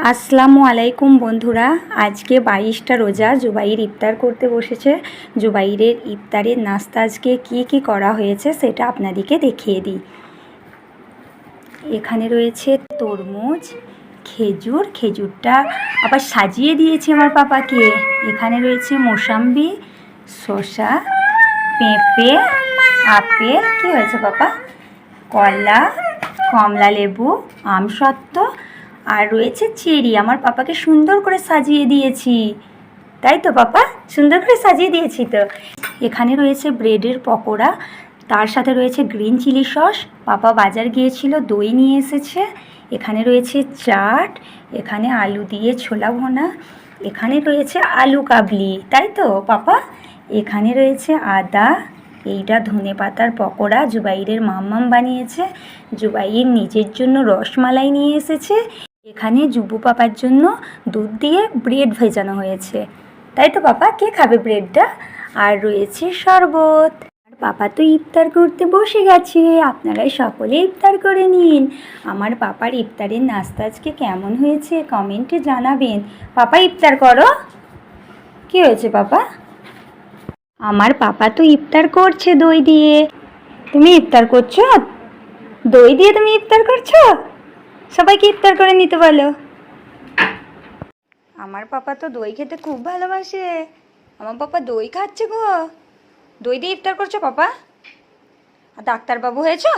আসসালামু আলাইকুম বন্ধুরা। আজকে 22টা রোজা, জুবাইর ইফতার করতে বসেছে। জুবাইরের ইফতারের নাস্তা আজকে কি করা হয়েছে সেটা আপনাদেরকে দেখিয়ে দিই। এখানে রয়েছে তরমুজ, খেজুরটা আবার সাজিয়ে দিয়েছে আমার পাপাকে। এখানে রয়েছে মোসাম্বি, শসা, পেঁপে, আপেল, কি হয়েছে পাপা, কলা, কমলা লেবু, আমসত্ত্ব, আর রয়েছে চেরি। আমার পাপাকে সুন্দর করে সাজিয়ে দিয়েছি, তাই তো পাপা? সুন্দর করে সাজিয়ে দিয়েছি তো। এখানে রয়েছে ব্রেডের পকোড়া, তার সাথে রয়েছে গ্রিন চিলি সস। পাপা বাজার গিয়েছিল, দই নিয়ে এসেছে। এখানে রয়েছে চাট, এখানে আলু দিয়ে ছোলা ভোনা, এখানে রয়েছে আলু কাবলি, তাই তো পাপা? এখানে রয়েছে আদা, এইটা ধনে পাতার পকোড়া জুবাইরের মাম্মাম বানিয়েছে। জুবাইর নিজের জন্য রসমালাই নিয়ে এসেছে। এখানে জুবু পাপার জন্য দুধ দিয়ে ব্রেড ভেজানো হয়েছে, তাই তো পাপা? কে খাবে ব্রেডটা? আর রয়েছে শরবত। আর পাপা তো ইফতার করতে বসে গেছে, আপনারাই সকলে ইফতার করে নিন। আমার পাপার ইফতারের নাস্তা আজকে কেমন হয়েছে কমেন্টে জানাবেন। পাপা ইফতার করো। কি হয়েছে পাপা? আমার পাপা তো ইফতার করছে দই দিয়ে। তুমি ইফতার করছো? দই দিয়ে তুমি ইফতার করছো? সবাইকে ইফতার করে নিতে বলো। আমার পাপা তো দই খেতে খুব ভালোবাসে। আমার পাপা দই খাচ্ছে গো। দই দিয়ে ইফতার করছো পাপা? ডাক্তারবাবু হয়েছো?